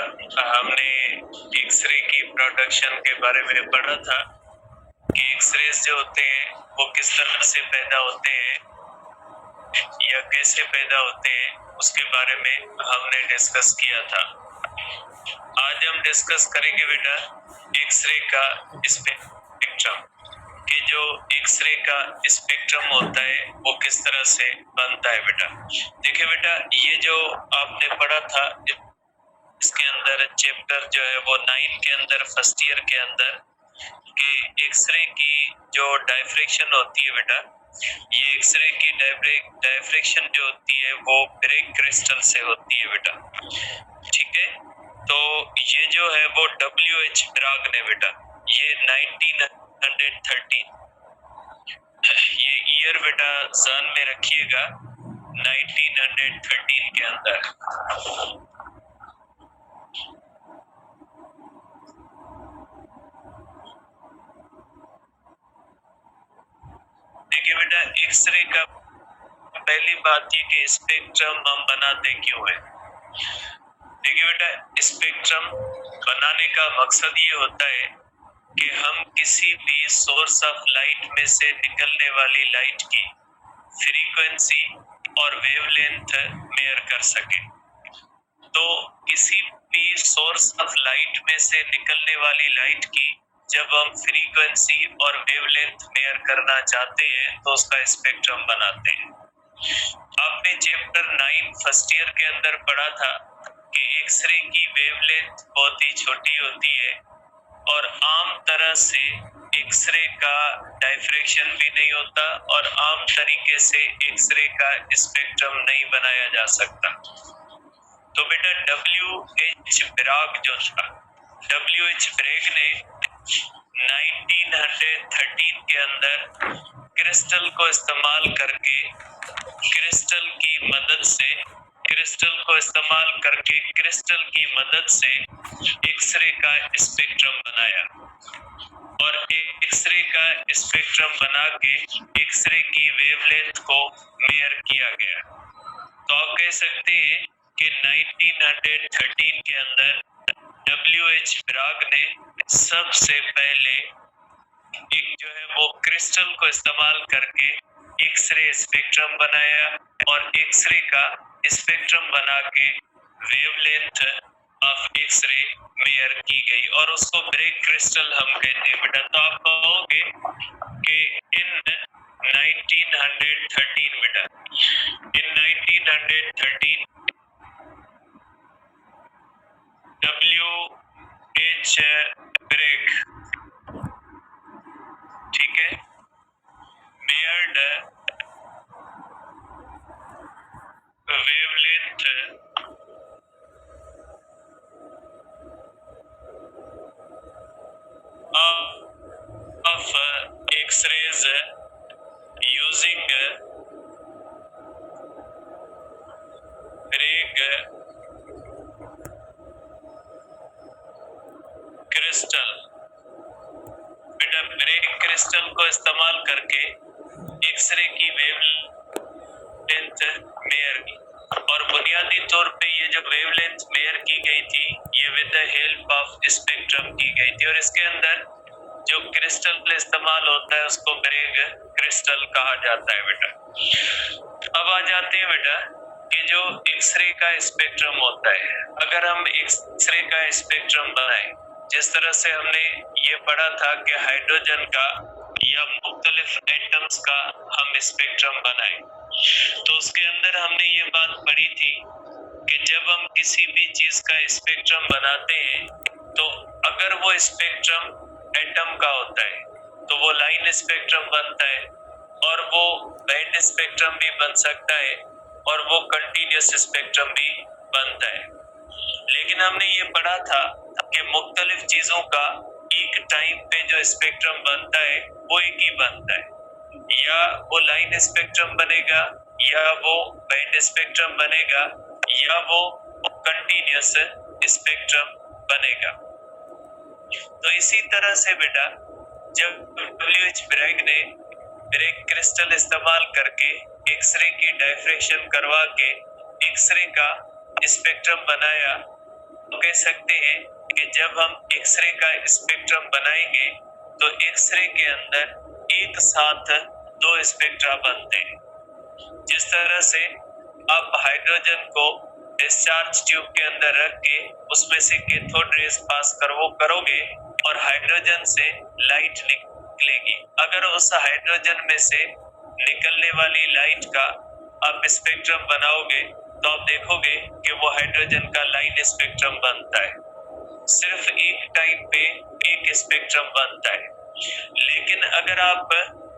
हमने एक्सरे की प्रोडक्शन के बारे में पढ़ा था कि एक्सरेज जो होते हैं वो किस तरह से पैदा होते हैं या कैसे पैदा होते हैं, उसके बारे में हमने डिस्कस किया था। आज हम डिस्कस करेंगे बेटा एक्सरे का स्पेक्ट्रम, कि जो एक्सरे का स्पेक्ट्रम होता है वो किस तरह से बनता है। बेटा देखिए बेटा, ये जो आपने पढ़ा था इसके अंदर चैप्टर जो है वो 9 के अंदर फर्स्ट ईयर के अंदर कि एक्सरे की जो डायफ्रेक्शन होती है बेटा, ये एक्सरे की डायफ्रेक्शन जो होती है वो ब्रेक क्रिस्टल से होती है बेटा। ठीक है, तो ये जो है वो WH ब्राग ने बेटा, ये 1913, ये ईयर बेटा ध्यान में रखिएगा, 1913 के अंदर। देखिए बेटा, एक्सरे का पहली बात ये कि स्पेक्ट्रम हम बनाते क्यों है। देखिए बेटा, स्पेक्ट्रम बनाने का मकसद ये होता है कि हम किसी भी सोर्स ऑफ लाइट में से निकलने वाली लाइट की फ्रीक्वेंसी और वेवलेंथ मेजर कर सके। तो किसी भी सोर्स ऑफ लाइट में से निकलने वाली लाइट की जब हम फ्रीक्वेंसी और वेवलेंथ मेजर करना चाहते हैं तो उसका स्पेक्ट्रम बनाते हैं। आपने चैप्टर 9 फर्स्ट ईयर के अंदर पढ़ा था कि एक्सरे की वेवलेंथ बहुत ही छोटी होती है और आम तरह से एक्सरे का डायफ्रेक्शन भी नहीं होता और आम तरीके से एक्सरे का स्पेक्ट्रम नहीं बनाया जा सकता। तो बेटा WH ब्राग जो था, WH ब्रेग ने 1913 के अंदर क्रिस्टल को इस्तेमाल करके क्रिस्टल की मदद से एक्सरे का स्पेक्ट्रम बनाया और एक्सरे का स्पेक्ट्रम बना के एक्सरे की वेवलेंथ को मेजर किया गया। तो आप कह सकते हैं कि 1913 के अंदर WH ब्राग ने सबसे पहले एक जो है वो क्रिस्टल को इस्तेमाल करके एक्सरे स्पेक्ट्रम बनाया और एक्सरे का स्पेक्ट्रम बना के वेवलेंथ ऑफ एक्सरे मेजर की गई और उसको ब्रेक क्रिस्टल हम कहते हैं बेटा। तो आप कहोगे कि इन 1913 बेटा, इन 1913 WH ब्रेग, ठीक है, measured wavelength of X-rays using Bragg crystal. बेटा ब्रेग क्रिस्टल को इस्तेमाल करके एक्सरे की वेवलेंथ मेजर की और बुनियादी तौर पे ये जो वेवलेंथ मेजर की गई थी ये with the help of spectrum की गई थी और इसके अंदर जो क्रिस्टल इस्तेमाल होता है उसको ब्रेग क्रिस्टल कहा जाता है बेटा। अब आ जाते हैं बेटा कि जो एक्सरे का स्पेक्ट्रम होता है, अगर हम एक्सरे का स्पेक्ट्रम बनाएं जिस तरह से हमने ये पढ़ा था कि हाइड्रोजन का या मुख्तलिफ एटम्स का हम स्पेक्ट्रम बनाएं, तो उसके अंदर हमने ये बात पढ़ी थी कि जब हम किसी भी चीज का स्पेक्ट्रम बनाते हैं तो अगर वो स्पेक्ट्रम एटम का होता है तो वो लाइन स्पेक्ट्रम बनता है और वो बैंड स्पेक्ट्रम भी बन सकता है और वो कंटीन्यूअस स्पेक्ट्रम भी बनता है। लेकिन हमने ये पढ़ा था कि मुख्तलिफ चीजों का एक टाइम पे जो स्पेक्ट्रम बनता है वो एक ही बनता है, या वो लाइन स्पेक्ट्रम बनेगा या वो बैंड स्पेक्ट्रम बनेगा या वो कंटीन्यूअस स्पेक्ट्रम बनेगा। तो इसी तरह से बेटा जब WH ब्रैग ने ब्रेग क्रिस्टल इस्तेमाल करके एक्सरे की डायफ्रेक्शन करवा के एक्सरे का स्पेक्ट्रम बनाया कह सकते हैं कि जब हम एक्सरे का स्पेक्ट्रम बनाएंगे तो एक्सरे के अंदर एक साथ दो स्पेक्ट्रा बनते हैं। जिस तरह से आप हाइड्रोजन को डिस्चार्ज ट्यूब के अंदर रख के उसमें से कैथोड रेज पास करोगे और हाइड्रोजन से लाइट निकलेगी। अगर उस हाइड्रोजन में से निकलने वाली लाइट का आप स्पेक्ट्रम बनाओगे तो आप देखोगे कि वो हाइड्रोजन का लाइन स्पेक्ट्रम बनता है। सिर्फ एक टाइम पे एक स्पेक्ट्रम बनता है। लेकिन अगर आप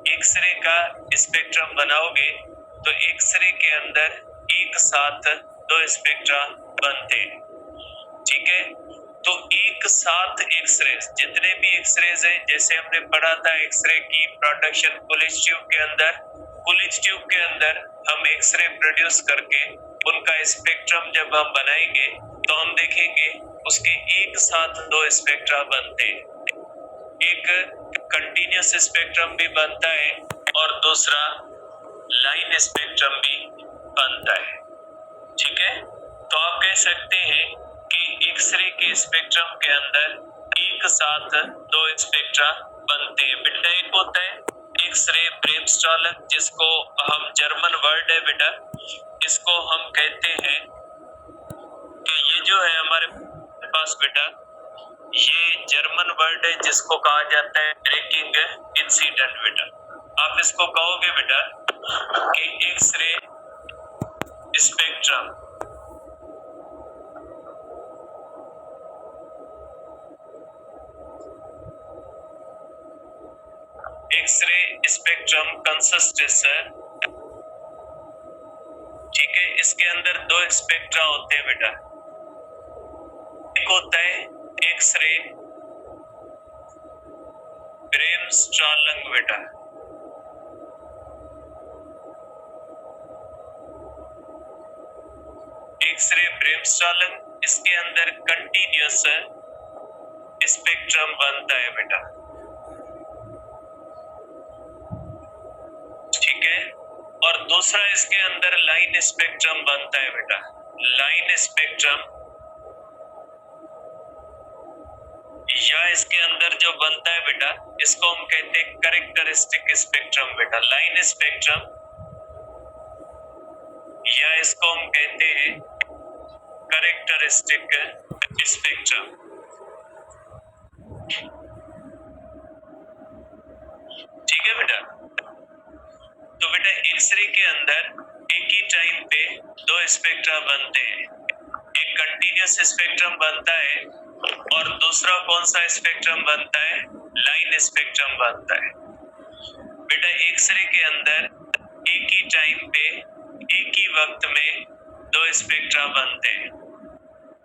एक्सरे का स्पेक्ट्रम बनाओगे तो एक्सरे के अंदर एक साथ दो स्पेक्ट्रा बनते हैं। ठीक है, तो एक साथ एक्सरे, जितने भी एक्सरेज हैं, जैसे हमने पढ़ा था एक्सरे की प्रोडक्शन पुलिस ट्यूब के अंदर हम एक्सरे प्रोड्यूस करके उनका स्पेक्ट्रम जब हम बनाएंगे तो हम देखेंगे उसके एक साथ दो स्पेक्ट्रा बनते हैं। एक कंटिन्यूस स्पेक्ट्रम भी बनता है और दूसरा लाइन स्पेक्ट्रम भी बनता है। ठीक है, तो आप कह सकते हैं कि एक्सरे के स्पेक्ट्रम के अंदर एक साथ दो स्पेक्ट्रा बनते हैं। बेटा एक होता है एक्सरे ब्रेमस्टॉलन, जिसको हम जर्मन वर्ड है बेटा, इसको हम कहते हैं कि ये जो है हमारे पास बेटा, ये जर्मन वर्ड है जिसको कहा जाता है ब्रेकिंग इंसिडेंट। बेटा आप इसको कहोगे बेटा कि एक्सरे स्पेक्ट्रम कंसिस्टेंस है। ठीक है, इसके अंदर दो स्पेक्ट्रा होते हैं बेटा। एक होता है एक्सरे ब्रेमस्टॉलन बेटा, एक्सरे ब्रेमस्टॉलन, इसके अंदर कंटिन्यूअस स्पेक्ट्रम बनता है बेटा। ठीक है, और दूसरा इसके अंदर लाइन स्पेक्ट्रम बनता है बेटा। लाइन स्पेक्ट्रम या इसके अंदर जो बनता है बेटा, इसको हम कहते हैं कैरेक्टरिस्टिक स्पेक्ट्रम बेटा। लाइन स्पेक्ट्रम या इसको हम कहते हैं कैरेक्टरिस्टिक स्पेक्ट्रम। ठीक है बेटा, तो बेटा एक्सरे के अंदर एक ही टाइम पे दो स्पेक्ट्रा बनते हैं। एक कंटिन्यूअस स्पेक्ट्रम बनता है और दूसरा कौन सा स्पेक्ट्रम बनता है? लाइन स्पेक्ट्रम बनता है। बेटा एक्सरे के अंदर एक ही टाइम पे एक ही वक्त में दो स्पेक्ट्रा बनते हैं।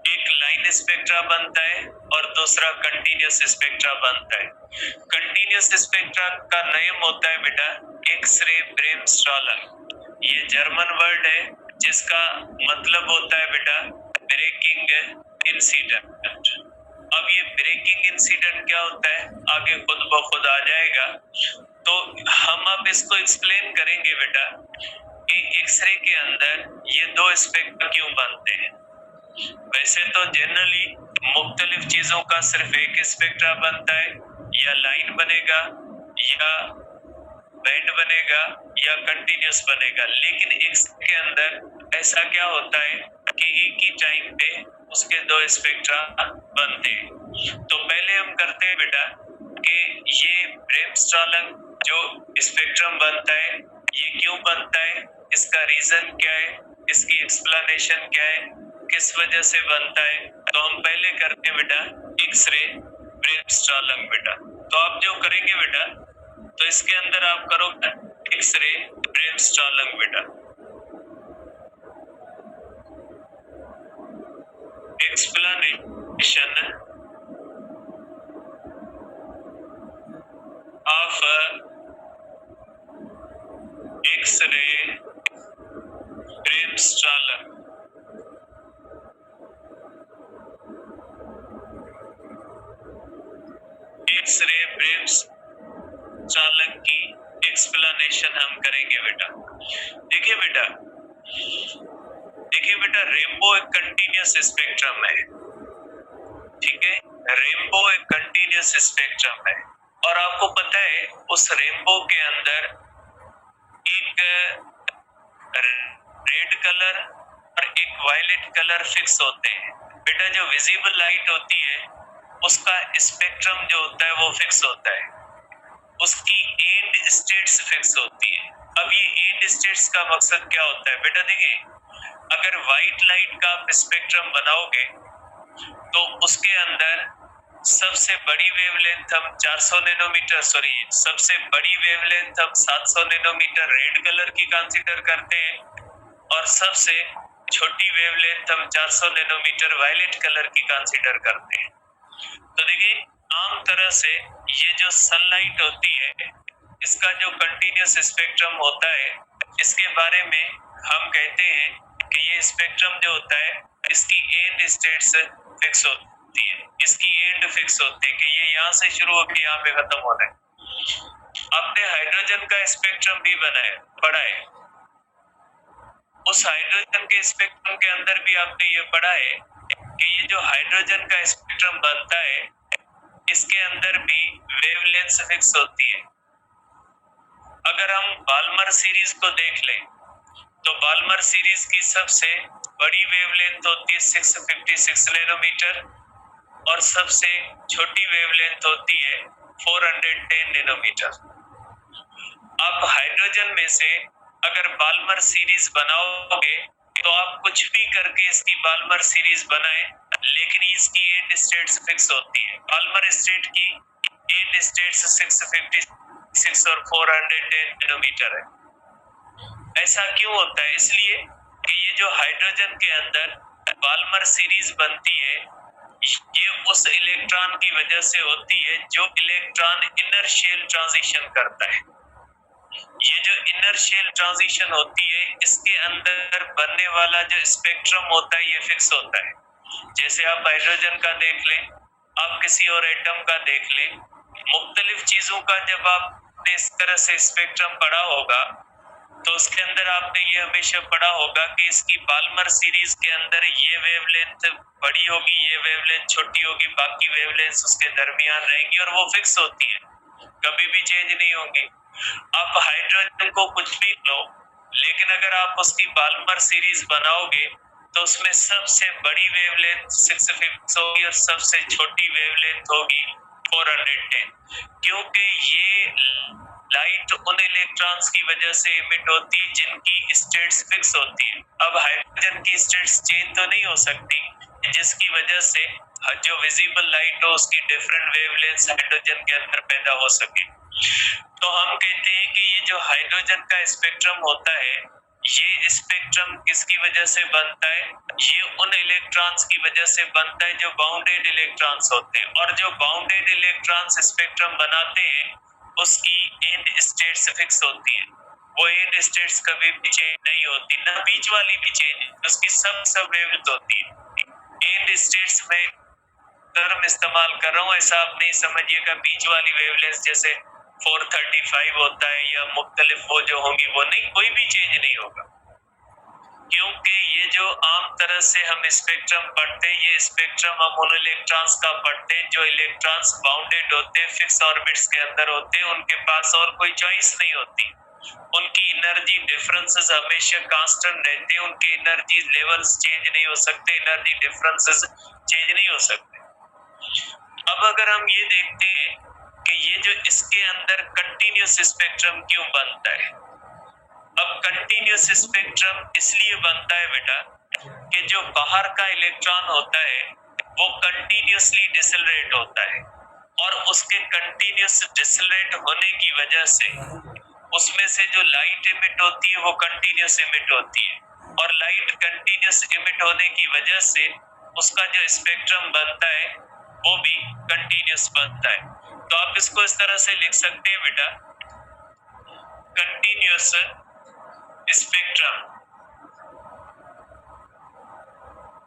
एक लाइन स्पेक्ट्रा बनता है और दूसरा कंटिन्यूअस स्पेक्ट्रा बनता है। कंटिन्यूअस स्पेक्ट्रा का नेम होता है बेटा एक्सरे ब्रेमस्टॉलन। ये जर्मन वर्ड है जिसका मतलब होता है बेटा ब्रेकिंग इंसिडेंट। अब ये ब्रेकिंग इंसिडेंट क्या होता है आगे खुद ब खुद आ जाएगा, तो हम अब इसको एक्सप्लेन करेंगे बेटा कि एक्सरे के अंदर ये दो स्पेक्ट्रा क्यों बनते हैं। वैसे तो जनरली मुख्तलिफ चीजों का सिर्फ एक स्पेक्ट्रा बनता है, या लाइन बनेगा या बैंड बनेगा या कंटिन्यूअस बनेगा, लेकिन एक्सरे के अंदर ऐसा क्या होता है कि एक ही टाइम पे उसके दो स्पेक्ट्रा बनते हैं। तो पहले हम करते हैं बेटा कि ये ब्रेमस्टॉलन जो स्पेक्ट्रम बनता है ये क्यों बनता है, इसका रीजन क्या है, इसकी एक्सप्लेनेशन क्या है, किस वजह से बनता है। तो हम पहले करते हैं बेटा एक्सरे ब्रेमस्टॉलन बेटा। तो आप जो करेंगे बेटा, तो इसके अंदर आप करोगे एक्सरे ब्रेमस्टॉलन बेटा। Explanation of X-ray bremsstrahlung. X-ray bremsstrahlung की एक्सप्लेनेशन हम करेंगे बेटा। देखिए बेटा रेनबो एक कंटिन्यूअस स्पेक्ट्रम है। ठीक है, रेनबो एक कंटिन्यूस स्पेक्ट्रम है और आपको पता है उस रेनबो के अंदर एक रेड कलर और एक वायलेट कलर फिक्स होते हैं। बेटा जो विजिबल लाइट होती है उसका स्पेक्ट्रम जो होता है वो फिक्स होता है, उसकी एंड स्टेट्स फिक्स होती है। अब ये एंड स्टेट्स का मकसद क्या होता है बेटा? देखिए, अगर व्हाइट लाइट का आप स्पेक्ट्रम बनाओगे तो उसके अंदर सबसे बड़ी वेवलेंथ हम 400 नैनोमीटर, सॉरी सबसे बड़ी वेवलेंथ हम 700 नैनोमीटर रेड कलर की कंसीडर करते हैं और सबसे छोटी वेवलेंथ हम 400 नैनोमीटर वायलेट कलर की कंसीडर करते हैं। तो देखिए, आम तरह से ये जो सनलाइट होती है इसका जो कंटिन्यूस स्पेक्ट्रम होता है इसके बारे में हम कहते हैं कि ये स्पेक्ट्रम जो होता है इसकी एंड स्टेट्स फिक्स होती है, इसकी एंड फिक्स होती है कि ये यहाँ से शुरू होकर यहाँ पे खत्म होना है। आपने हाइड्रोजन का स्पेक्ट्रम भी पढ़ा है, उस हाइड्रोजन के स्पेक्ट्रम के अंदर भी आपने ये पढ़ा है कि ये जो हाइड्रोजन का स्पेक्ट्रम बनता है इसके अंदर भी वेवलेंथ फिक्स होती है। अगर हम बाल्मर सीरीज को देख लें तो बाल्मर सीरीज की सबसे बड़ी वेवलेंथ होती है 656 नैनोमीटर और सबसे छोटी वेवलेंथ होती है 410 नैनोमीटर। आप हाइड्रोजन में से अगर बाल्मर सीरीज बनाओगे तो आप कुछ भी करके इसकी बाल्मर सीरीज बनाएं, लेकिन इसकी एंड स्टेट्स फिक्स होती है। बाल्मर स्टेट की एंड स्टेट्स 656 और 410 नैनोमीटर है। ऐसा क्यों होता है? इसलिए कि ये जो हाइड्रोजन के अंदर बाल्मर सीरीज बनती है ये उस इलेक्ट्रॉन की वजह से होती है जो इलेक्ट्रॉन इनर शेल ट्रांजिशन करता है। ये जो इनर शेल ट्रांजिशन होती है इसके अंदर बनने वाला जो स्पेक्ट्रम होता है ये फिक्स होता है। जैसे आप हाइड्रोजन का देख लें, आप किसी और एटम का देख लें, मुख्तलिफ चीजों का जब आपने इस तरह से स्पेक्ट्रम पढ़ा होगा तो उसके अंदर आपने ये हमेशा पढ़ा होगा कि इसकी बाल्मर सीरीज के अंदर ये वेवलेंथ बड़ी होगी, ये वेवलेंथ छोटी होगी, बाकी वेवलेंथ उसके दरमियान रहेंगी और वो फिक्स होती है, कभी भी चेंज नहीं होंगी। आप हाइड्रोजन को कुछ भी लो, लेकिन अगर आप उसकी बाल्मर सीरीज बनाओगे तो उसमें सबसे बड़ी वेवलेंथ 650 होगी और सबसे छोटी वेवलेंथ होगी 410, क्योंकि ये लाइट उन इलेक्ट्रॉन्स की वजह से इमिट होती है जिनकी स्टेट्स फिक्स होती है। अब हाइड्रोजन की स्टेट्स चेंज तो नहीं हो सकती जिसकी वजह से जो विजिबल लाइट हो उसकी डिफरेंट वेवलेंथ्स हाइड्रोजन के अंदर पैदा हो सके। तो हम कहते हैं कि ये जो हाइड्रोजन का स्पेक्ट्रम होता है ये स्पेक्ट्रम किसकी वजह से बनता है? ये उन इलेक्ट्रॉन्स की वजह से बनता है जो बाउंडेड इलेक्ट्रॉन्स होते हैं, और जो बाउंडेड इलेक्ट्रॉन्स स्पेक्ट्रम बनाते हैं उसकी एंड स्टेट्स फिक्स होती है। वो एंड स्टेट्स कभी भी चेंज नहीं होती, ना बीच वाली भी चेंज, उसकी सब वेवलेंथ होती है। एंड स्टेट्स में टर्म इस्तेमाल कर रहा हूँ, ऐसा आप नहीं समझिएगा बीच वाली वेवलेंथ जैसे 435 होता है या मुख्तलिफ वो जो होंगी वो नहीं, कोई भी चेंज नहीं होगा, क्योंकि ये जो आम तरह से हम स्पेक्ट्रम पढ़ते हैं ये स्पेक्ट्रम हम उन इलेक्ट्रॉन्स का पढ़ते हैं जो इलेक्ट्रॉन्स बाउंडेड होते हैं, फिक्स ऑर्बिट्स के अंदर होते हैं, उनके पास और कोई चॉइस नहीं होती, उनकी एनर्जी डिफरेंसेस हमेशा कांस्टेंट रहते हैं, उनकी एनर्जी लेवल्स चेंज नहीं हो सकते, एनर्जी डिफरेंसेस चेंज नहीं हो सकते। अब अगर हम ये देखते हैं कि ये जो इसके अंदर कंटिन्यूस स्पेक्ट्रम क्यों बनता है, अब कंटिन्यूस स्पेक्ट्रम इसलिए बनता है बेटा कि जो बाहर का इलेक्ट्रॉन होता है वो कंटिन्यूसली डिसेलरेट होता है और उसके कंटिन्यूस डिसेलरेट होने की वजह से उसमें से जो लाइट इमिट होती है वो कंटिन्यूस इमिट होती है, और लाइट कंटिन्यूस इमिट होने की वजह से उसका जो स्पेक्ट्रम बनता है वो भी कंटिन्यूस बनता है। तो आप इसको इस तरह से लिख सकते हैं बेटा, continuous spectrum,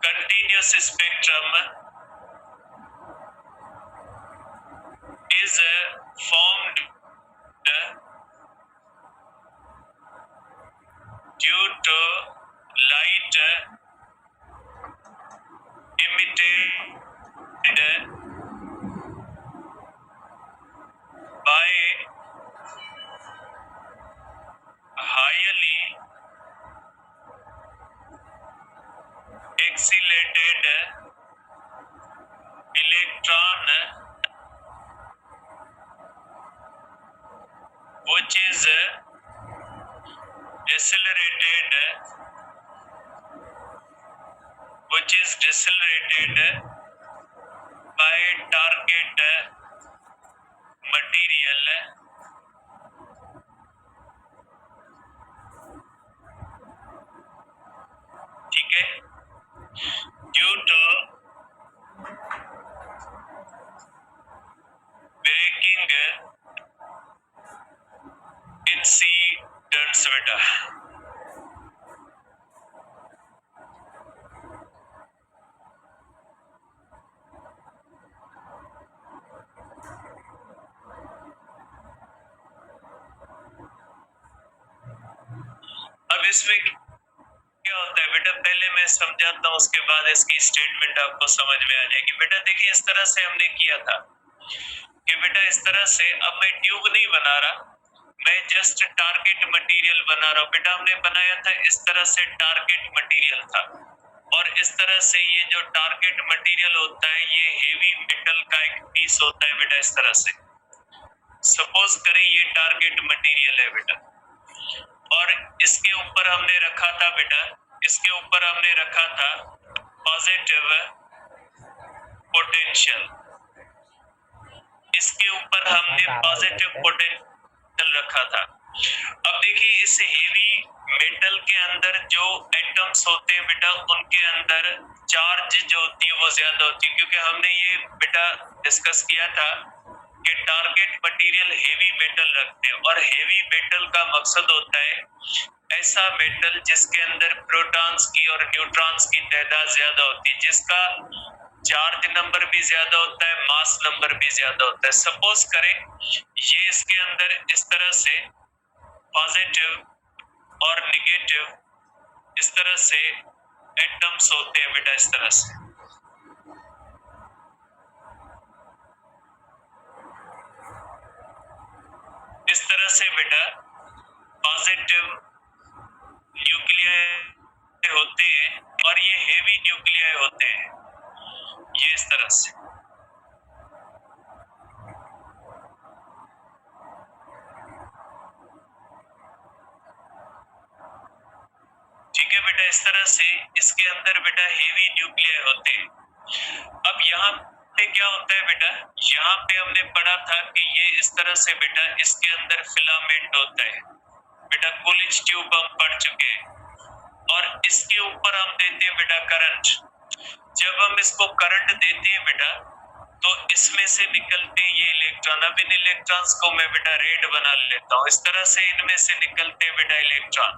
continuous spectrum is formed due to light emitted by highly accelerated electron which is decelerated by target material ठीक है due to breaking incidents बेटा अब इसमें क्या होता है बेटा, पहले मैं समझाता हूँ, उसके बाद इसकी स्टेटमेंट आपको समझ में आ जाएगी। बेटा देखिए, इस तरह से हमने किया था कि बेटा इस तरह से अब मैं ट्यूब नहीं बना रहा, मैं जस्ट टारगेट मटेरियल बना रहा हूँ। बेटा हमने बनाया था इस तरह से, टारगेट मटेरियल था, और इस तरह से ये जो टारगेट मटेरियल होता है ये हेवी मेटल का एक पीस होता है बेटा। इस तरह से सपोज करें ये टारगेट मटेरियल है बेटा, और इसके ऊपर हमने रखा था बेटा, इसके ऊपर हमने रखा था पॉजिटिव पोटेंशियल, इसके ऊपर हमने पॉजिटिव पोटेंशियल रखा था। अब देखिए इस हेवी मेटल के अंदर जो एटम्स होते हैं बेटा, उनके अंदर चार्ज जो होती है वो ज्यादा होती है, क्योंकि हमने ये बेटा डिस्कस किया था कि टारगेट मटेरियल हेवी मेटल रखते हैं, और हेवी मेटल का मकसद होता है ऐसा मेटल जिसके अंदर प्रोटॉन्स की और न्यूट्रॉन्स की तादाद ज्यादा होती है, जिसका चार्ज नंबर भी ज्यादा होता है, मास नंबर भी ज्यादा होता है। सपोज करें ये इसके अंदर इस तरह से पॉजिटिव और निगेटिव इस तरह से एटम्स होते हैं बेटा, इस तरह से। इस तरह से बेटा पॉजिटिव न्यूक्लियाई होते हैं और ये हेवी न्यूक्लियाई होते हैं, ये इस तरह से। ठीक है बेटा, इस तरह से इसके अंदर बेटा हेवी न्यूक्लियाई होते हैं। अब यहाँ पे क्या होता है बेटा, यहाँ पे हमने पढ़ा था कि ये इस तरह से बेटा इसके अंदर फिलामेंट होता है बेटा, कूलिंज ट्यूब हम पढ़ चुके हैं, और इसके ऊपर हम देते हैं बेटा करंट। जब हम इसको करंट देते हैं बेटा तो इसमें से निकलते हैं ये इलेक्ट्रॉन। अब इन इलेक्ट्रॉन्स को मैं बेटा रेड बना लेता हूँ, इस तरह से इनमें से निकलते हैं बेटा इलेक्ट्रॉन,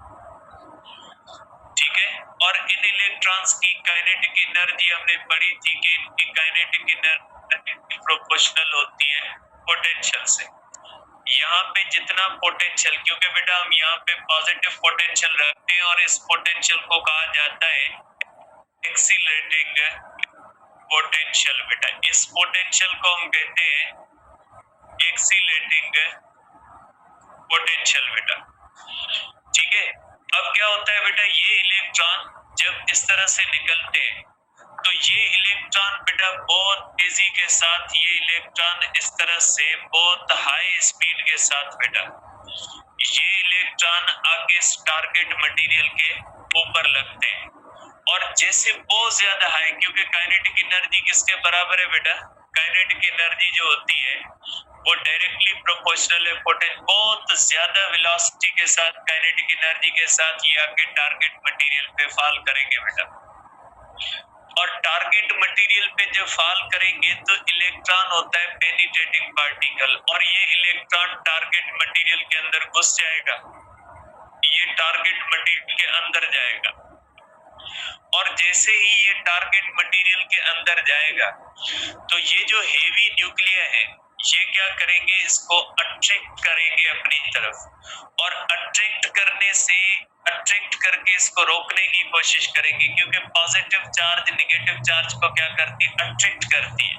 ठीक है। और इन इलेक्ट्रॉन्स की काइनेटिक एनर्जी हमने पढ़ी थी कि इनकी काइनेटिक एनर्जी प्रोपोर्शनल होती है पोटेंशियल से। यहाँ पे जितना पोटेंशियल, क्योंकि बेटा हम यहाँ पे पॉजिटिव पोटेंशियल रखते हैं और इस पोटेंशियल को कहा जाता है एक्सीलरेटिंग पोटेंशियल बेटा। इस पोटेंशियल को हम कहते हैं एक्सीलरेटिंग पोटेंशियल बेटा, ठीक है। अब क्या होता है बेटा, ये इलेक्ट्रॉन जब इस तरह से निकलते हैं तो ये इलेक्ट्रॉन बेटा बहुत तेजी के साथ, ये इलेक्ट्रॉन इस तरह से बहुत हाई स्पीड के साथ बेटा ये इलेक्ट्रॉन आगे टारगेट मटेरियल के ऊपर लगते हैं, और जैसे बहुत ज्यादा हाई, क्योंकि काइनेटिक एनर्जी किसके बराबर है बेटा, काइनेटिक एनर्जी जो होती है वो डायरेक्टली प्रोपोर्शनल है पोटेंशियल, बहुत ज्यादा वेलोसिटी के साथ काइनेटिक एनर्जी के साथ ये आके टारगेट मटेरियल पे फॉल करेंगे बेटा। और टारगेट मटेरियल पे जब फॉल करेंगे तो इलेक्ट्रॉन होता है पेनिट्रेटिंग पार्टिकल, और ये इलेक्ट्रॉन टारगेट मटेरियल के अंदर घुस जाएगा, ये टारगेट मटेरियल के अंदर जाएगा, और जैसे ही ये टारगेट मटेरियल के अंदर जाएगा तो ये जो हेवी न्यूक्लिया है ये क्या करेंगे, इसको अट्रैक्ट करेंगे अपनी तरफ, और अट्रैक्ट करके इसको रोकने की कोशिश करेंगे, क्योंकि पॉजिटिव चार्ज नेगेटिव चार्ज को क्या करती है, अट्रैक्ट करती है।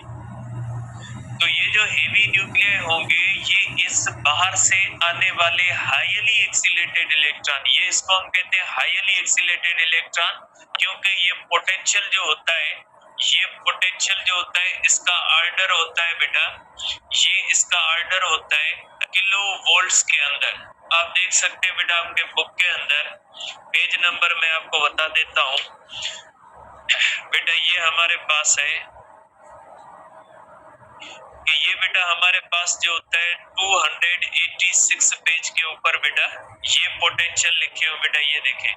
तो ये जो हेवी न्यूक्लियाई होंगे, ये इस बाहर से आने वाले हाईली एक्सीलेटेड इलेक्ट्रॉन, ये इसको हम कहते हैं हाईली एक्सीलेटेड इलेक्ट्रॉन, क्योंकि ये पोटेंशियल जो होता है, इसका ऑर्डर होता है बेटा, ये इसका ऑर्डर होता है किलो वोल्ट्स के अंदर। आप देख सकते हैं बेटा आपके बुक के अंदर, पेज नंबर मैं आपको बता देता हूँ बेटा, ये हमारे पास है कि ये बेटा हमारे पास जो होता है 286 पेज के ऊपर बेटा ये पोटेंशियल लिखे हो बेटा, ये देखें,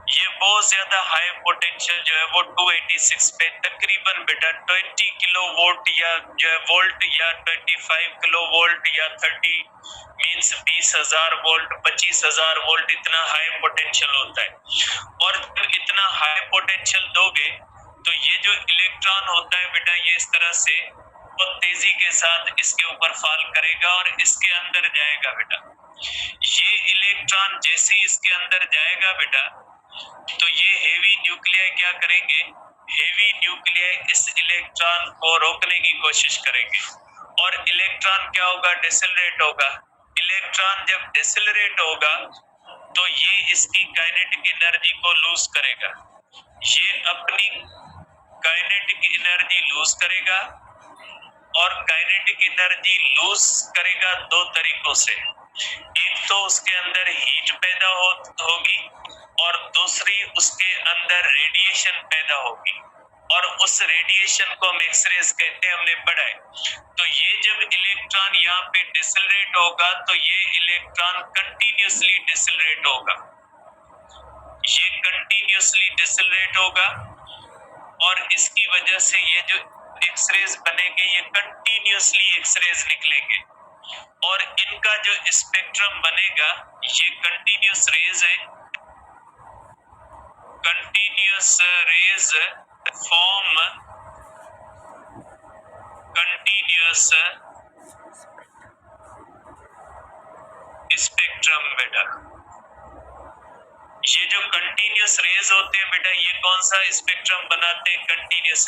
ये बहुत ज्यादा हाई पोटेंशियल जो है वो 286 पे तकरीबन बेटा 20 किलो वोल्ट या जो है वोल्ट या 25 किलो वोल्ट या 30 मींस 20,000 वोल्ट 25,000 वोल्ट इतना हाई पोटेंशियल होता है। और जब इतना हाई पोटेंशियल दोगे तो ये जो इलेक्ट्रॉन होता है बेटा, ये इस तरह से बहुत तेजी के साथ इसके ऊपर फॉल करेगा और इसके अंदर जाएगा बेटा। ये इलेक्ट्रॉन जैसे ही इसके अंदर जाएगा बेटा, तो ये हेवी न्यूक्लियाई क्या करेंगे, हेवी न्यूक्लियाई इस इलेक्ट्रॉन को रोकने की कोशिश करेंगे, और इलेक्ट्रॉन क्या होगा, डिसेलरेट होगा। इलेक्ट्रॉन जब डिसेलरेट होगा तो ये इसकी काइनेटिक एनर्जी को लूज करेगा, ये अपनी काइनेटिक एनर्जी लूज करेगा, और काइनेटिक एनर्जी लूज करेगा दो तरीकों से, एक तो उसके अंदर हीट पैदा होगी, और दूसरी उसके अंदर रेडिएशन पैदा होगी, और उस रेडिएशन को हम एक्सरेज कहते हैं, हमने पढ़ा है। तो ये जब इलेक्ट्रॉन यहाँ पे डिसेलरेट होगा तो ये इलेक्ट्रॉन कंटिन्यूसली डिसेलरेट होगा, ये कंटिन्यूसली डिसेलरेट होगा, और इसकी वजह से ये जो एक्सरेज बनेंगे ये कंटिन्यूसली एक्सरेज निकलेंगे, और इनका जो स्पेक्ट्रम बनेगा ये कंटिन्यूस रेज है, continuous range form continuous spectrum बेटा। ये जो कंटिन्यूस रेज होते हैं बेटा, ये कौन सा स्पेक्ट्रम बनाते हैं, कंटिन्यूस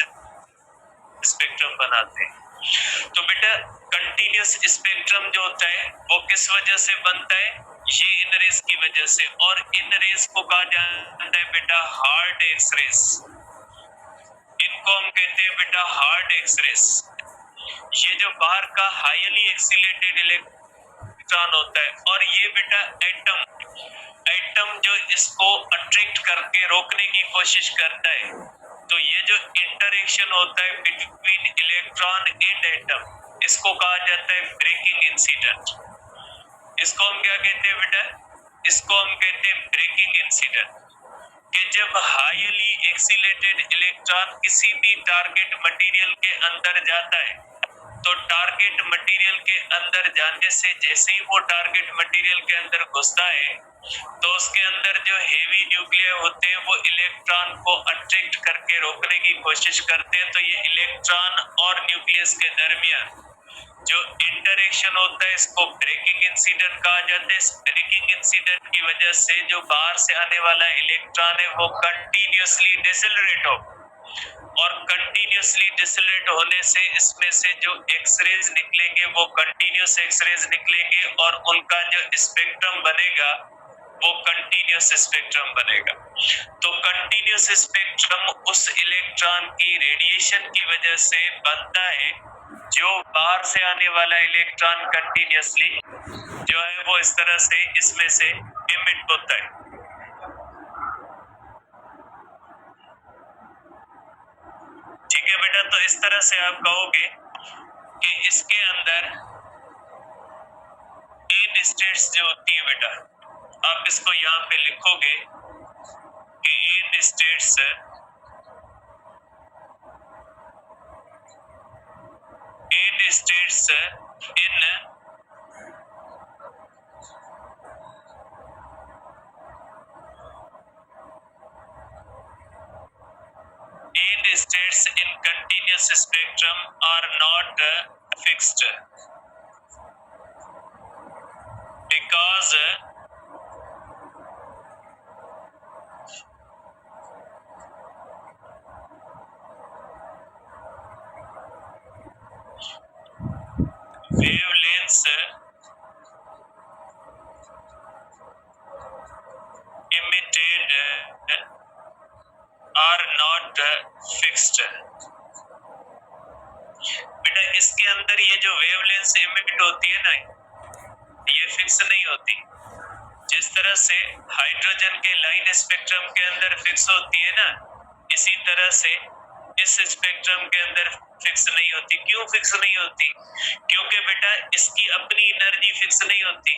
स्पेक्ट्रम बनाते हैं। तो बेटा कंटिन्यूस स्पेक्ट्रम जो होता है वो किस वजह से बनता है, ये इन रेज की वजह से, और इन रेज को कहा जाता है बेटा हार्ड एक्सरेज, इनको हम कहते हैं बेटा हार्ड एक्सरेज। ये जो बाहर का हाईली एक्सीलेटेड इलेक्ट्रॉन होता है, और ये बेटा एटम जो इसको अट्रैक्ट करके रोकने की कोशिश करता है, तो ये जो इंटरेक्शन होता है बिटवीन इलेक्ट्रॉन एंड एटम, इसको कहा जाता है ब्रेकिंग इंसिडेंट। इसको हम क्या कहते हैं बेटा, इसको हम कहते हैं ब्रेकिंग इंसिडेंट, कि जब हाईली एक्सीलेटेड इलेक्ट्रॉन किसी भी टारगेट मटेरियल के अंदर जाता है, तो टारगेट मटेरियल के अंदर जाने से जैसे ही वो टारगेट मटेरियल के अंदर घुसता है, तो उसके अंदर जो हेवी न्यूक्लियाई होते हैं वो इलेक्ट्रॉन को अट्रैक्ट करके रोकने की कोशिश करते हैं। तो ये इलेक्ट्रॉन और न्यूक्लियस के दरमियान जो इंटरेक्शन होता है इसको ब्रेकिंग इंसिडेंट कहा जाता है। इस ब्रेकिंग इंसिडेंट की वजह से जो बाहर से आने वाला इलेक्ट्रॉन है वो कंटिन्यूसली डिसेलरेट हो, और कंटिन्यूसली डिसेलरेट होने से इसमें से जो एक्सरेज निकलेंगे वो कंटिन्यूस एक्सरेज निकलेंगे, और उनका जो स्पेक्ट्रम बनेगा वो कंटिन्यूस स्पेक्ट्रम बनेगा। तो कंटिन्यूस स्पेक्ट्रम उस इलेक्ट्रॉन की रेडिएशन की वजह से बनता है, जो बाहर से आने वाला इलेक्ट्रॉन कंटिन्यूसली जो है वो इस तरह से इसमें से इमिट होता है। ठीक है बेटा, तो इस तरह से आप कहोगे कि इसके अंदर एन स्टेट्स जो होती है बेटा, आप इसको यहाँ पे लिखोगे कि N states in continuous spectrum are not fixed because wavelengths emitted are not fixed। बेटा इसके अंदर ये जो वेवलेंथ इमिट होती है ना, ये फिक्स नहीं होती। जिस तरह से हाइड्रोजन के लाइन स्पेक्ट्रम के अंदर फिक्स होती है ना, इसी तरह से इस स्पेक्ट्रम के अंदर फिक्स नहीं होती। क्यों फिक्स नहीं होती? क्योंकि बेटा इसकी अपनी एनर्जी फिक्स नहीं होती।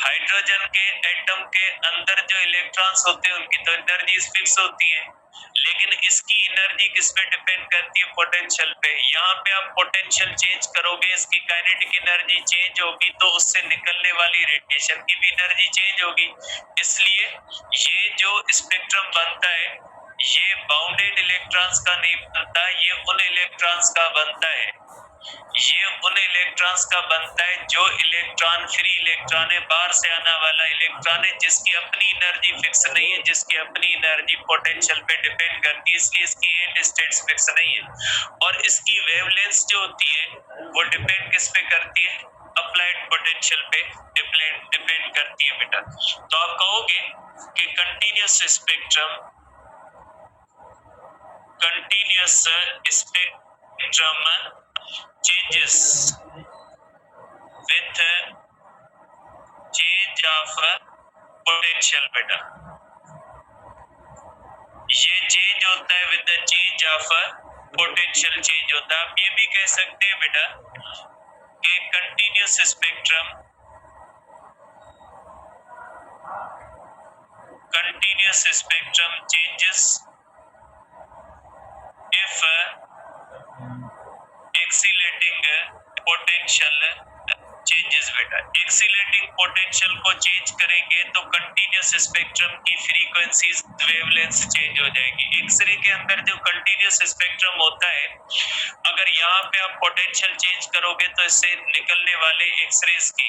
हाइड्रोजन के एटम के अंदर जो इलेक्ट्रॉन्स होते हैं उनकी तो एनर्जी फिक्स होती है, लेकिन इसकी एनर्जी किस पे डिपेंड करती है? पोटेंशियल पे। यहाँ पे आप पोटेंशियल चेंज करोगे, इसकी काइनेटिक एनर्जी चेंज होगी, तो उससे निकलने वाली रेडिएशन की भी एनर्जी चेंज होगी। इसलिए ये जो स्पेक्ट्रम बनता है ये बाउंडेड इलेक्ट्रॉन्स का नहीं बनता, ये उन इलेक्ट्रॉन्स का बनता है। ये उन इलेक्ट्रॉन्स का बनता है जो इलेक्ट्रॉन फ्री इलेक्ट्रॉन है, बाहर से आने वाला इलेक्ट्रॉन है, जिसकी अपनी एनर्जी फिक्स नहीं है, जिसकी अपनी एनर्जी पोटेंशियल पे डिपेंड करती है, इसलिए इसकी एंड स्टेट्स फिक्स नहीं है। और इसकी वेवलेंथ जो होती है वो डिपेंड किस पे करती है? अप्लाइड पोटेंशियल पे डिपेंड करती है बेटा। तो आप कहोगे कि continuous spectrum changes with change of potential बेटा। ये चेंज होता है with the change of potential change होता है। आप ये भी कह सकते हैं बेटा कि continuous spectrum changes if accelerating potential changes बेटा। एक्सीलेटिंग पोटेंशियल को चेंज करेंगे तो कंटिन्यूअस स्पेक्ट्रम की फ्रीक्वेंसीज वेवलेंथ चेंज हो जाएगी। एक्सरे के अंदर जो कंटिन्यूअस स्पेक्ट्रम होता है, अगर यहाँ पे आप पोटेंशियल चेंज करोगे तो इससे निकलने वाले एक्सरेज की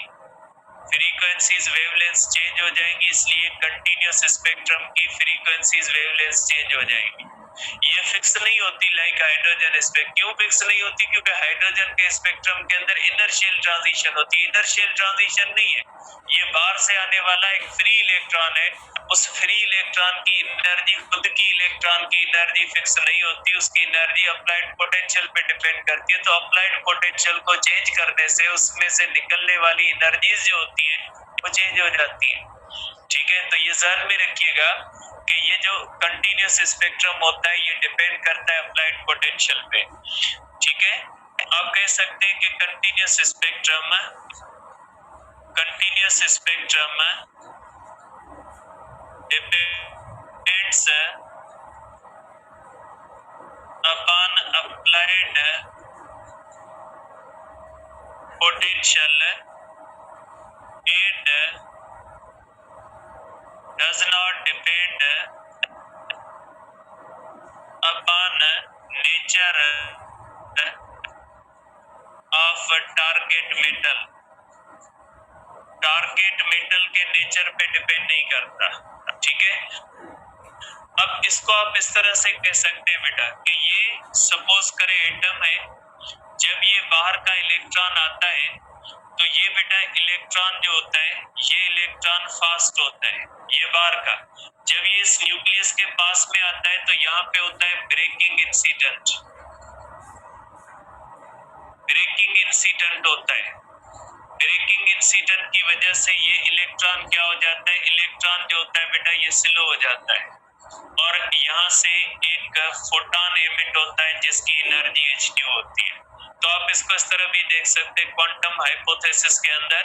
फ्रीक्वेंसीज वेवलेंथ चेंज हो जाएंगी, इसलिए कंटिन्यूअस स्पेक्ट्रम की फ्रीक्वेंसीज वेवलेंथ चेंज हो जाएगी। ये फिक्स नहीं होती लाइक हाइड्रोजन स्पेक्ट्रम। क्यों फिक्स नहीं होती? क्योंकि हाइड्रोजन के स्पेक्ट्रम के अंदर इनर्शियल ट्रांजिशन होती है। इनर्शियल ट्रांजिशन नहीं है, ये बाहर से आने वाला एक फ्री इलेक्ट्रॉन है, उस फ्री इलेक्ट्रॉन की एनर्जी खुद की इलेक्ट्रॉन की एनर्जी फिक्स नहीं होती, उसकी एनर्जी अप्लाइड पोटेंशियल पे डिपेंड करती है। तो अप्लाइड पोटेंशियल को चेंज करने से उसमें से निकलने वाली एनर्जीज जो होती है वो चेंज हो जाती है। ठीक है, तो ये ध्यान में रखिएगा कि ये जो कंटिन्यूअस स्पेक्ट्रम होता है ये डिपेंड करता है अप्लाइड पोटेंशियल पे। ठीक है, आप कह सकते हैं कि continuous spectrum depends upon applied potential and does not depend upon nature of target metal। Target metal के नेचर पे डिपेंड नहीं करता। ठीक है, अब इसको आप इस तरह से कह सकते हैं बेटा कि ये सपोज करें एटम है, जब ये बाहर का इलेक्ट्रॉन आता है तो ये बेटा इलेक्ट्रॉन जो होता है ये इलेक्ट्रॉन फास्ट होता है, ये बाहर का। जब ये इस न्यूक्लियस के पास में आता है तो यहाँ पे होता है ब्रेकिंग इंसिडेंट। ब्रेकिंग इंसिडेंट होता है। ब्रेकिंग इंसिडेंट की वजह से ये इलेक्ट्रॉन क्या हो जाता है? इलेक्ट्रॉन जो होता है बेटा ये स्लो हो जाता है और यहाँ से एक फोटॉन एमिट होता है जिसकी एनर्जी h2 होती है। तो आप इसको इस तरह भी देख सकते हैं क्वांटम हाइपोथेसिस के अंदर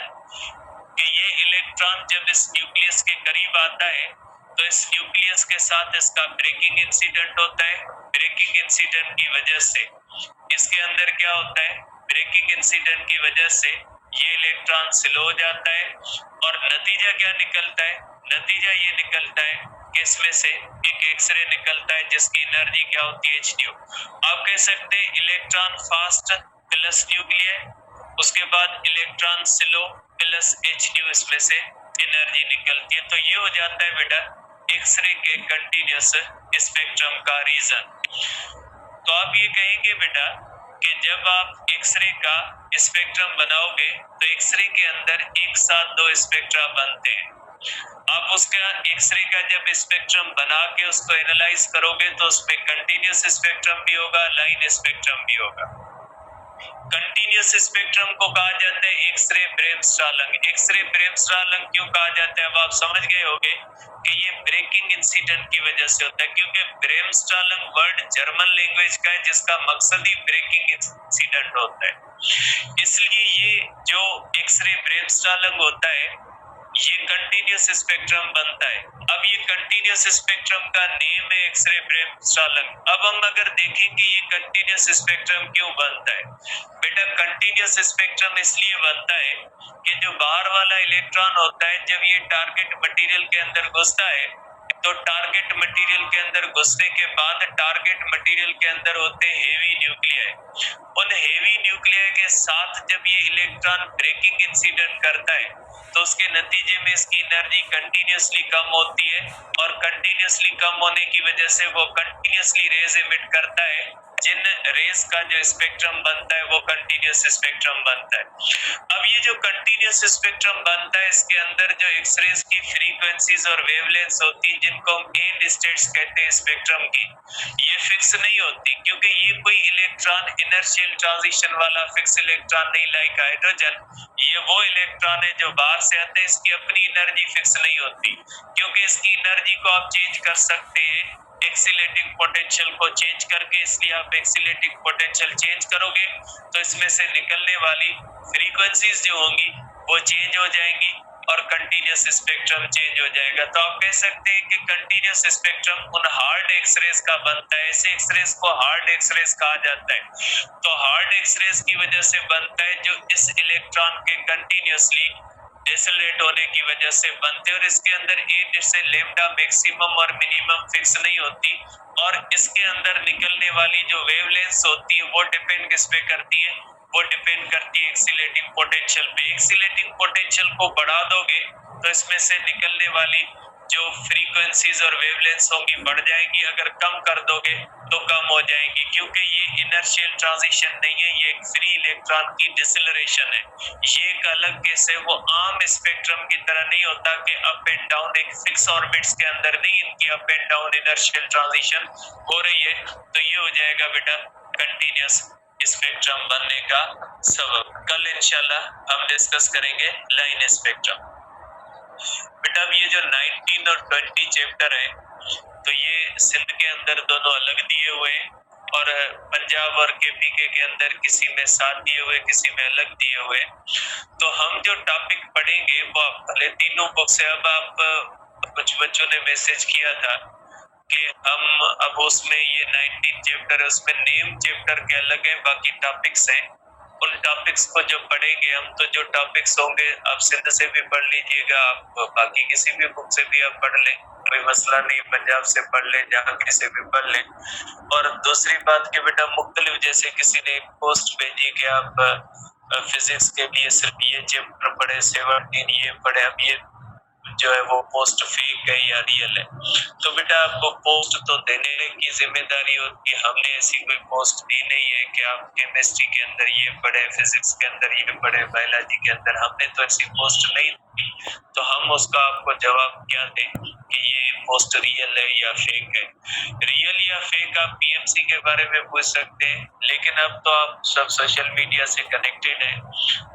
कि ये इलेक्ट्रॉन जब इस न्यूक्लियस के करीब आता है तो इस न्यूक्लियस के साथ इसका ब्रेकिंग इंसिडेंट होता है। ब्रेकिंग इंसिडेंट की वजह से इसके अंदर क्या होता है? ब्रेकिंग इंसिडेंट की वजह से ये इलेक्ट्रॉन स्लो हो जाता है और नतीजा क्या निकलता है? नतीजा ये निकलता है कि इसमें से एक एक्सरे निकलता है जिसकी एनर्जी क्या होती है h2। आप कह सकते हैं इलेक्ट्रॉन फास्ट प्लस न्यूक्लियर, उसके बाद इलेक्ट्रॉन स्लो प्लस H2 इसमें से एनर्जी निकलती है। तो ये हो जाता है बेटा एक्सरे के कंटिन्यूस स्पेक्ट्रम का रीजन। तो आप ये कहेंगे बेटा कि जब आप एक्सरे का स्पेक्ट्रम बनाओगे तो एक्सरे के अंदर एक साथ दो स्पेक्ट्रा बनते हैं। आप उसका एक्सरे का जब स्पेक्ट्रम बना के उसको एनालाइज करोगे तो उसमें कंटिन्यूस स्पेक्ट्रम भी होगा, लाइन स्पेक्ट्रम भी होगा। कंटिन्यूस स्पेक्ट्रम को कहा जाता है एक्सरे ब्रेमस्ट्रालंग। एक्सरे ब्रेमस्ट्रालंग क्यों कहा जाता है अब आप समझ गए होंगे कि ये ब्रेकिंग इंसिडेंट की वजह से होता है, क्योंकि ब्रेमस्ट्रालंग वर्ड जर्मन लैंग्वेज का है जिसका मकसद ही ब्रेकिंग इंसिडेंट होता है। इसलिए ये जो एक्सरे ब्रेमस्ट्रालंग होता है ये कंटिन्यूस स्पेक्ट्रम बनता है। अब ये कंटिन्यूस स्पेक्ट्रम का नेम है एक्सरे ब्रेमस्ट्रालंग। अब हम अगर देखें कि ये कंटिन्यूस स्पेक्ट्रम क्यों बनता है, बेटा कंटिन्यूस स्पेक्ट्रम इसलिए बनता है कि जो बाहर वाला इलेक्ट्रॉन होता है जब ये टारगेट मटेरियल के अंदर घुसता है तो टारगेट मटेरियल के अंदर घुसने के बाद टारगेट मटेरियल के अंदर होते हैं हेवी न्यूक्लियाई। उन हेवी न्यूक्लियाई के साथ जब ये इलेक्ट्रॉन ब्रेकिंग इंसिडेंट करता है तो उसके नतीजे में इसकी एनर्जी कंटिन्यूसली कम होती है और कंटिन्यूसली कम होने की वजह से वो कंटिन्यूसली रेज एमिट करता है। जिन रेज का जो स्पेक्ट्रम बनता है वो कंटिन्यूस स्पेक्ट्रम बनता है। अब ये जो कंटिन्यूस स्पेक्ट्रम बनता है इसके अंदर जो एक्सरेज की फ्रीक्वेंसीज और वेवलेंथ्स होती हैं जिनको हम एंड स्टेट्स कहते हैं स्पेक्ट्रम की, ये फिक्स नहीं होती, क्योंकि ये कोई इलेक्ट्रॉन इनर्शियल ट्रांजिशन वाला फिक्स इलेक्ट्रॉन नहीं लाइक हाइड्रोजन। ये वो इलेक्ट्रॉन है जो बाहर से आते हैं, इसकी अपनी एनर्जी फिक्स नहीं होती, क्योंकि इसकी एनर्जी को आप चेंज कर सकते हैं एक्सीलेटिंग पोटेंशियल को चेंज करके। इसलिए आप एक्सीलेटिंग पोटेंशियल चेंज करोगे तो इसमें से निकलने वाली फ्रीक्वेंसीज जो होंगी वो चेंज हो जाएंगी और कंटिन्यूस स्पेक्ट्रम चेंज हो जाएगा। तो आप कह सकते हैं कि कंटिन्यूस स्पेक्ट्रम उन हार्ड एक्सरेज का बनता है। ऐसे एक्सरेज को हार्ड एक्सरेज कहा जाता है। तो हार्ड एक्सरेज की वजह से बनता है जो इस इलेक्ट्रॉन के कंटिन्यूसली डिसलेट होने की वजह से बनते हैं और इसके अंदर एट से लेम्डा मैक्सिमम और मिनिमम फिक्स नहीं होती और इसके अंदर निकलने वाली जो वेवलेंथ होती है वो डिपेंड किस पे करती है, वो डिपेंड करती है एक्सीलेटिंग पोटेंशियल पे। एक्सीलेटिंग पोटेंशियल को बढ़ा दोगे तो इसमें से निकलने वाली जो फ्रीक्वेंसीज और वेवलेंथ्स होंगी बढ़ जाएंगी, अगर कम कर दोगे तो कम हो जाएंगी, क्योंकि ये इनर्शियल ट्रांजिशन नहीं है, ये एक फ्री इलेक्ट्रॉन की डिसलरेशन है। ये एक अलग केस है, वो आम स्पेक्ट्रम की तरह नहीं होता कि अप एंड डाउन एक फिक्स ऑर्बिट्स के अंदर नहीं इनकी up and down inertial transition हो रही है। तो ये हो जाएगा बेटा कंटिन्यूस स्पेक्ट्रम बनने का सबब। कल इंशाल्लाह हम डिस्कस करेंगे लाइन स्पेक्ट्रम। बेटा अब ये जो 19 और 20 चैप्टर है तो ये सिंध के अंदर दोनों अलग दिए हुए हैं और पंजाब और केपीके के अंदर किसी में साथ दिए हुए किसी में अलग दिए हुए। तो हम जो टॉपिक पढ़ेंगे वो पहले तीनों बुक से। अब आप कुछ बच्चों ने मैसेज किया था कि हम अब उसमें ये 19 चैप्टर है उसमें नेम चैप्टर के अलग है, बाकी टॉपिक्स हैं। उन टॉपिक्स को जो पढ़ेंगे हम तो जो टॉपिक्स होंगे आप सिंध से भी पढ़ लीजिएगा, आप बाकी किसी भी बुक से भी आप पढ़ लें, कोई मसला नहीं, पंजाब से पढ़ लें, जहाँ से भी पढ़ लें। और दूसरी बात कि बेटा मुख्तलिफ जैसे किसी ने एक पोस्ट भेजी कि आप फिजिक्स के लिए सिर्फ ये चैप्टर पढ़े 17 ये पढ़े, अब ये जो है वो पोस्ट फेक है या रियल है। तो बेटा आपको पोस्ट तो देने की जिम्मेदारी होती है, हमने ऐसी कोई पोस्ट दी नहीं है कि आप केमिस्ट्री के अंदर ये पढ़े, फिजिक्स के अंदर ये पढ़े, बायोलॉजी के अंदर, हमने तो ऐसी पोस्ट नहीं दी। तो हम उसका आपको जवाब क्या दें कि ये पोस्ट रियल है या फेक है। रियल या फेक आप पीएमसी के बारे में पूछ सकते हैं, लेकिन अब तो आप सब सोशल मीडिया से कनेक्टेड हैं,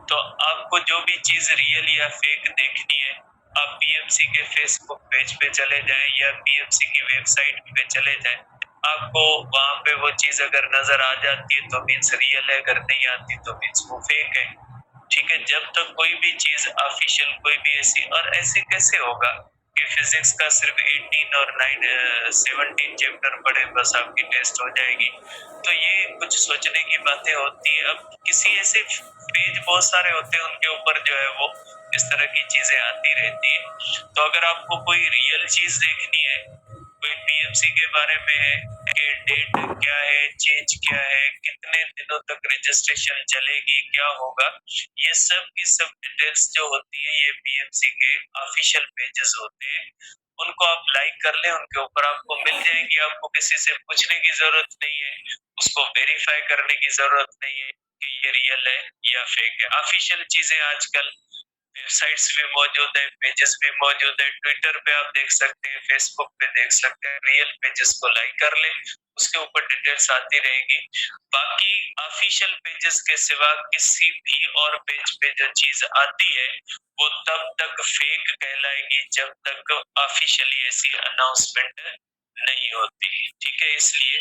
तो आपको जो भी चीज रियल या फेक देखनी है आप पीएमसी के फेसबुक पेज पे चले जाएं या पीएमसी की वेबसाइट पे चले जाएं, आपको वहां पे वो चीज अगर नजर आ जाती है तो मीन्स रियल है, अगर नहीं आती तो मीन्स वो फेक है। ठीक है, जब तक कोई भी चीज ऑफिशियल कोई भी ऐसी, और ऐसे कैसे होगा कि फिजिक्स का सिर्फ 18 और 17 चैप्टर पढ़े बस आपकी टेस्ट हो जाएगी। तो ये कुछ सोचने की बातें होती है। अब किसी ऐसे पेज बहुत सारे होते हैं उनके ऊपर जो है वो इस तरह की चीजें आती रहती है। तो अगर आपको कोई रियल चीज देखनी है कोई पीएमसी के बारे में है कि डेट क्या है, चेंज क्या है, कितने दिनों तक रजिस्ट्रेशन चलेगी, क्या होगा, ये सब की सब डिटेल्स जो होती है ये पीएमसी के ऑफिशियल पेजेस होते हैं, उनको आप लाइक कर लें, उनके ऊपर आपको मिल जाएंगी, आपको किसी से पूछने की जरूरत नहीं है, उसको वेरीफाई करने की जरूरत नहीं है कि ये रियल है या फेक है। ऑफिशियल चीजें आजकल वेबसाइट्स भी मौजूद है, पेजेस भी मौजूद है, ट्विटर पे आप देख सकते हैं, फेसबुक पे देख सकते हैं, रियल पेजेस को लाइक कर ले, उसके ऊपर डिटेल्स आती रहेगी। बाकी ऑफिशियल पेजेस के सिवा किसी भी और पेज पे जो चीज आती है वो तब तक फेक कहलाएगी जब तक ऑफिशियली ऐसी अनाउंसमेंट नहीं होती। ठीक है, इसलिए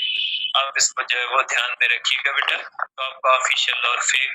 आप इसको जो है वो ध्यान में रखिएगा बेटा, तो आपका ऑफिशियल और फेक